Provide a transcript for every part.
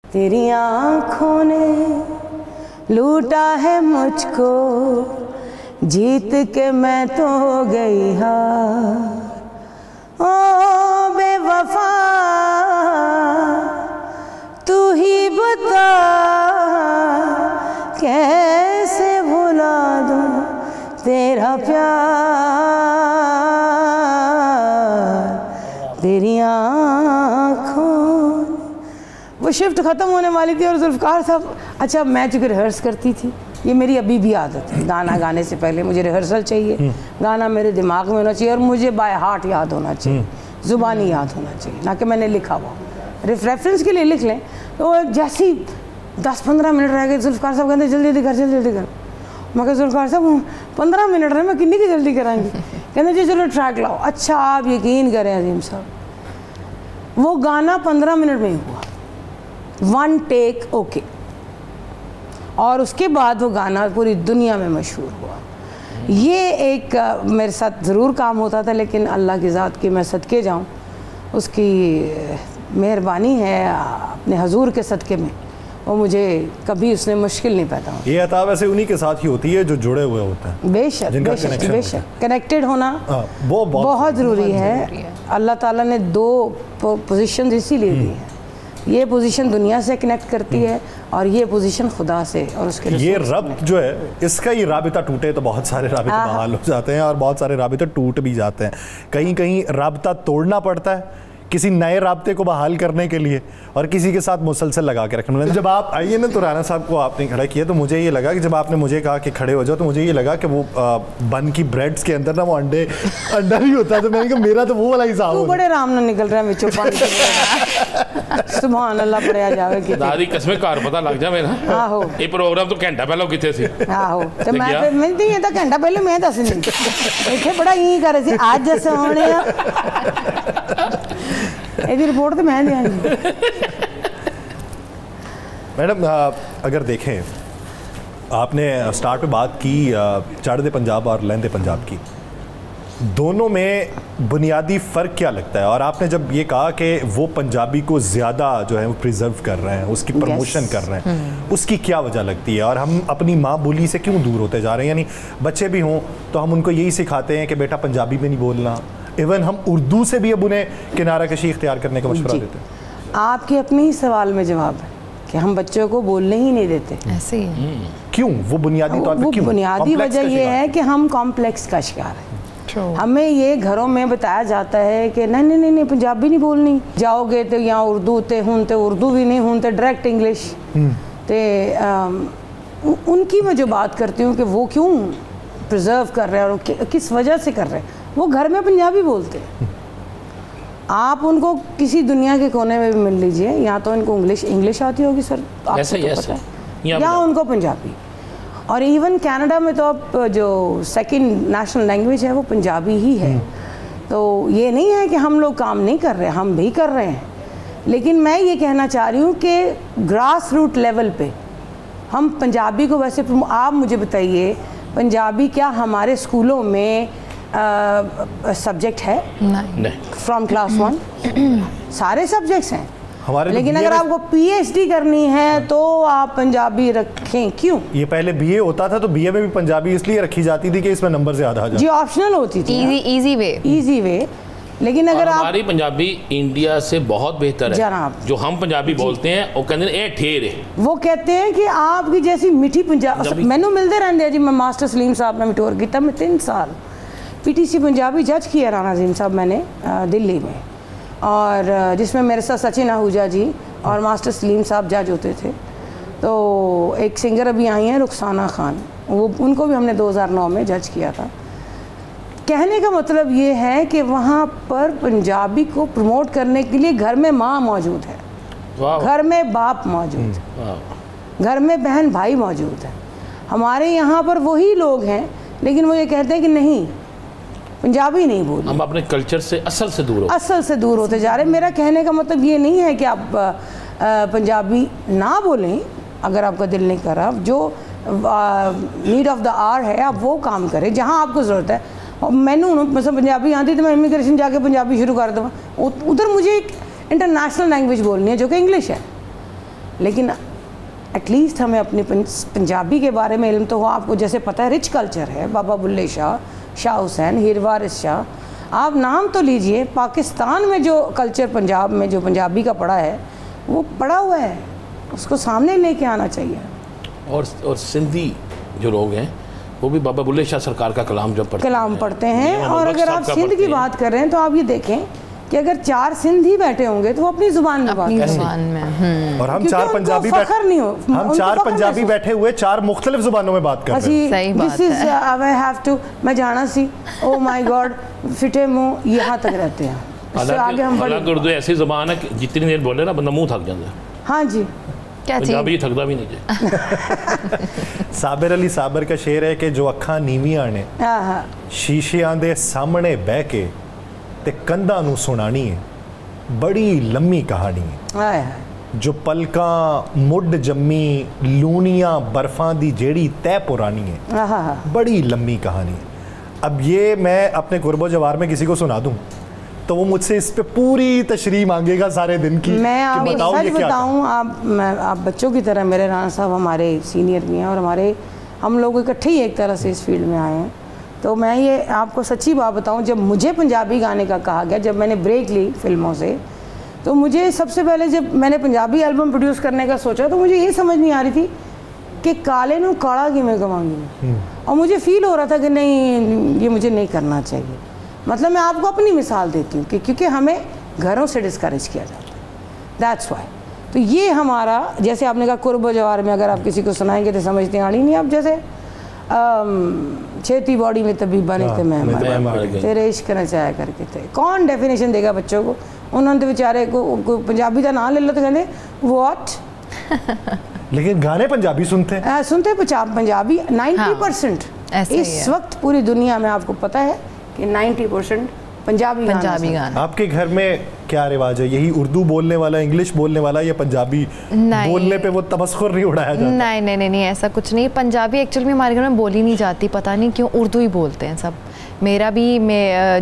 तेरी आँखों ने लूटा है मुझको, जीत के मैं तो गई हार। ओ बेवफा तू ही बता, कैसे भुला दूं तेरा प्यार। तेरी आँखों, वो शिफ्ट ख़त्म होने वाली थी और जुल्फ़कार साहब, अच्छा मैं चूँकि रिहर्स करती थी, ये मेरी अभी भी आदत है, गाना गाने से पहले मुझे रिहर्सल चाहिए, गाना मेरे दिमाग में होना चाहिए और मुझे बाय हार्ट याद होना चाहिए, ज़ुबानी याद होना चाहिए, ना कि मैंने लिखा हुआ। रेफरेंस के लिए लिख लें तो जैसे ही 10-15 मिनट रह गए, जुल्फ़कार साहब कहते जल्दी जल्दी कर, जल्दी जल्दी कर। मैं कहा जुल्फ़कार साहब 15 मिनट रहे, मैं कितनी की जल्दी कराएंगी? कहते जी चलो ट्रैक लाओ। अच्छा आप यकीन करें अजीम साहब, वो गाना 15 मिनट में ही हुआ, 1 टेक ओके, और उसके बाद वो गाना पूरी दुनिया में मशहूर हुआ। ये एक मेरे साथ ज़रूर काम होता था, लेकिन अल्लाह की ज़ात की मैं सदके जाऊँ, उसकी मेहरबानी है अपने हजूर के सदके में, वो मुझे कभी उसने मुश्किल नहीं पैदा हुआ। ये अता वैसे उन्हीं के साथ ही होती है जो जुड़े हुए होते हैं। बेशक बेशक बेशक, कनेक्टेड होना वो बहुत ज़रूरी है। अल्लाह ताला ने 2 पोजीशन इसीलिए दी है, ये पोजीशन दुनिया से कनेक्ट करती है और ये पोजीशन खुदा से और उसके ये रब्त जो है, इसका ये राबिता टूटे तो बहुत सारे राबिते बहाल हो जाते हैं और बहुत सारे राबिते टूट भी जाते हैं। कहीं कहीं राबिता तोड़ना पड़ता है किसी नए राब्ते को बहाल करने के लिए, और किसी के साथ मुसलसल लगा के रखना। जब आप आइए ना तो राना साहब को आपने खड़ा किया, तो मुझे ये लगा कि जब आपने मुझे कहा कि खड़े हो जाओ, तो मुझे ये लगा कि वो बन की ब्रेड्स के अंदर ना वो अंडा भी होता है, तो मैंने कहा मेरा तो वो वाला हिसाब हो। बड़े आराम ना निकल रहा है मिचो पानी सुभान अल्लाह पढ़िया जावे कि दादी कसमें कार पता लग जा मेरा। आहो ये प्रोग्राम तो घंटा पहले किथे सी। आहो ते मैं नहीं ये तो घंटा पहले मैं दस नहीं इतने बड़ा यही कर रहे थे आज जैसे होने यदि रिपोर्ट तो मैं देंगी। मैडम अगर देखें, आपने स्टार्ट पे बात की चढ़दे पंजाब और लहंदे पंजाब की, दोनों में बुनियादी फ़र्क क्या लगता है? और आपने जब ये कहा कि वो पंजाबी को ज़्यादा जो है वो प्रिजर्व कर रहे हैं, उसकी प्रमोशन कर रहे हैं, उसकी क्या वजह लगती है? और हम अपनी माँ बोली से क्यों दूर होते जा रहे हैं? यानी बच्चे भी हों तो हम उनको यही सिखाते हैं कि बेटा पंजाबी में नहीं बोलना, इवन हम उर्दू से भी अब उन्हें किनारा कशी इख्तियार करने का मशवरा देते हैं। आपके अपने ही सवाल में जवाब है कि हम बच्चों को बोलने ही नहीं देते। ऐसे ही क्यों? वो बुनियादी तौर पे क्यों? बुनियादी वजह ये है कि हम कॉम्प्लेक्स का शिकार हैं। हमें ये घरों में बताया जाता है कि नहीं नहीं नहीं पंजाबी नहीं बोलनी, जाओगे तो यहाँ उर्दू ते हूँ तो उर्दू भी नहीं हूँ तो डायरेक्ट इंग्लिश। तो उनकी मैं जो बात करती हूँ कि वो क्यों प्रिजर्व कर रहे हैं और किस वजह से कर रहे हैं, वो घर में पंजाबी बोलते हैं। आप उनको किसी दुनिया के कोने में भी मिल लीजिए, या तो उनको इंग्लिश आती होगी सर, आपको तो पता है, या उनको पंजाबी। और इवन कनाडा में तो अब जो सेकंड नेशनल लैंग्वेज है वो पंजाबी ही है। तो ये नहीं है कि हम लोग काम नहीं कर रहे, हम भी कर रहे हैं, लेकिन मैं ये कहना चाह रही हूँ कि ग्रास रूट लेवल पे हम पंजाबी को वैसे, आप मुझे बताइए पंजाबी क्या हमारे स्कूलों में सब्जेक्ट है? नहीं। फ्रॉम क्लास 1 सारे सब्जेक्ट्स हैं हमारे, लेकिन अगर आपको पीएचडी करनी है तो आप पंजाबी रखें। क्यों? ये पहले बीए होता था तो बीए में भी पंजाबी इसलिए रखी जाती थी कि इसमें नंबर ज्यादा आ जाए, जी ऑप्शनल होती थी, इजी वे। लेकिन अगर आप, हमारी पंजाबी इंडिया से बहुत बेहतर है जनाब, जो हम पंजाबी बोलते हैं वो कहते हैं ठेर है, वो कहते हैं कि आपकी जैसी मीठी पंजाबी मैनू मिलते रहते जी। मैं मास्टर सलीम साहब ने मिटोर किया, मैं 3 साल पीटीसी पंजाबी जज किया राना अजीम साहब मैंने दिल्ली में, और जिसमें मेरे साथ सचिन आहूजा जी और मास्टर सलीम साहब जज होते थे। तो एक सिंगर अभी आई हैं रुखसाना खान, वो उनको भी हमने 2009 में जज किया था। कहने का मतलब ये है कि वहाँ पर पंजाबी को प्रमोट करने के लिए घर में माँ मौजूद है, घर में बाप मौजूद है, घर में बहन भाई मौजूद है। हमारे यहाँ पर वही लोग हैं लेकिन वो ये कहते हैं कि नहीं पंजाबी नहीं बोलते, हम अपने कल्चर से असल से दूर होते जा रहे हैं। मेरा कहने का मतलब ये नहीं है कि आप पंजाबी ना बोलें, अगर आपका दिल नहीं कर रहा, जो नीड ऑफ द आवर है आप वो काम करें जहाँ आपको ज़रूरत है। और मैंने मतलब पंजाबी आती तो मैं इमिग्रेशन जाके पंजाबी शुरू कर दूँ, उधर मुझे एक इंटरनेशनल लैंग्वेज बोलनी है जो कि इंग्लिश है। लेकिन एटलीस्ट हमें अपने पंजाबी के बारे में इल्म तो हो। आपको जैसे पता है रिच कल्चर है, बाबा बुल्ले शाह, शाह हुसैन, हीर वारिस शाह, आप नाम तो लीजिए। पाकिस्तान में जो कल्चर पंजाब में जो पंजाबी का पड़ा है वो पड़ा हुआ है, उसको सामने लेके आना चाहिए। और सिंधी जो लोग हैं वो भी बाबा बुल्ले शाह सरकार का कलाम जब पढ़ते हैं। और अगर आप सिंध की बात कर रहे हैं तो आप ये देखें कि अगर 4 सिंधी बैठे होंगे तो वो अपनी जुबान में बात करेंगे। और हम 4 पंजाबी नहीं हो, हम 4 पंजाबी बैठे हुए 4 मुख्तलिफ जुबानों में बात कर रहे हैं। सही बात है। आई हैव टू, मैं जाना सी, ओ माय गॉड, फिटे मुंह यहाँ तक रहते हैं। आगे हम उर्दू ऐसी जुबान है कि जितनी देर बोले ना बंदा मुंह थक जाता है। हाँ जी, क्या चीज़? पंजाबी थकदा भी नहीं है। साबिर अली साबिर का शेर है कि जो अखां नीवियां ने शीशियां दे सामने बह के ते कंधां नूं सुनानी है, बड़ी लम्मी कहानी है। जो पलकां मुड जम्मी लूनियां बर्फां दी जेड़ी तय पुरानी है, बड़ी लम्मी कहानी है। अब ये मैं अपने कुर्बो जवार में किसी को सुना दूं तो वो मुझसे इस पे पूरी तशरीह मांगेगा सारे दिन की। मैं आप सच बताऊं, आप बच्चों की तरह, मेरे राना साहब हमारे सीनियर भी हैं और हम लोग इकट्ठे ही एक तरह से इस फील्ड में आए हैं। तो मैं ये आपको सच्ची बात बताऊं, जब मुझे पंजाबी गाने का कहा गया, जब मैंने ब्रेक ली फिल्मों से, तो मुझे सबसे पहले जब मैंने पंजाबी एल्बम प्रोड्यूस करने का सोचा तो मुझे ये समझ नहीं आ रही थी कि काले नू काला किमें गवांगी। और मुझे फील हो रहा था कि नहीं, ये मुझे नहीं करना चाहिए। मतलब मैं आपको अपनी मिसाल देती हूँ कि क्योंकि हमें घरों से डिस्करेज किया जाता है, दैट्स वाई। तो ये हमारा, जैसे आपने कहा कुर्ब जवार में अगर आप किसी को सुनाएंगे तो समझते आनी नहीं। आप जैसे छेती बॉडी में तभी बने थे मैं तेरे इश्क न चाया करके थे, कौन डेफिनेशन देगा बच्चों को? उन्होंने तो बेचारे को पंजाबी का नाम ले लो तो कहते व्हाट। लेकिन गाने पंजाबी सुनते पंजाबी 90% इस वक्त पूरी दुनिया में आपको पता है कि 90% पंजाबी गाना। आपके घर में क्या रिवाज है? यही उर्दू बोलने वाला, इंग्लिश बोलने वाला, या पंजाबी बोलने पे वो तबस्खुर नहीं उड़ाया जाता? नहीं, ऐसा कुछ नहीं। पंजाबी एक्चुअली में हमारे घर में बोली नहीं जाती, पता नहीं क्यों, उर्दू ही बोलते हैं सब। मेरा भी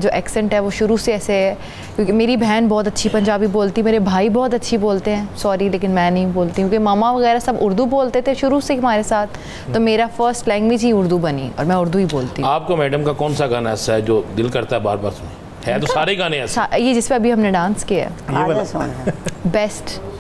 जो एक्सेंट है वो शुरू से ऐसे है, क्योंकि मेरी बहन बहुत अच्छी पंजाबी बोलती, मेरे भाई बहुत अच्छी बोलते हैं, सॉरी लेकिन मैं नहीं बोलती, क्योंकि मामा वगैरह सब उर्दू बोलते थे शुरू से हमारे साथ, तो मेरा फर्स्ट लैंग्वेज ही उर्दू बनी और मैं उर्दू ही बोलती हूँ। आपको मैडम का कौन सा गाना ऐसा है जो दिल करता है बार बार सुने? है तो सारे गाने ऐसे, ये जिस पे अभी हमने डांस किया है, बेस्ट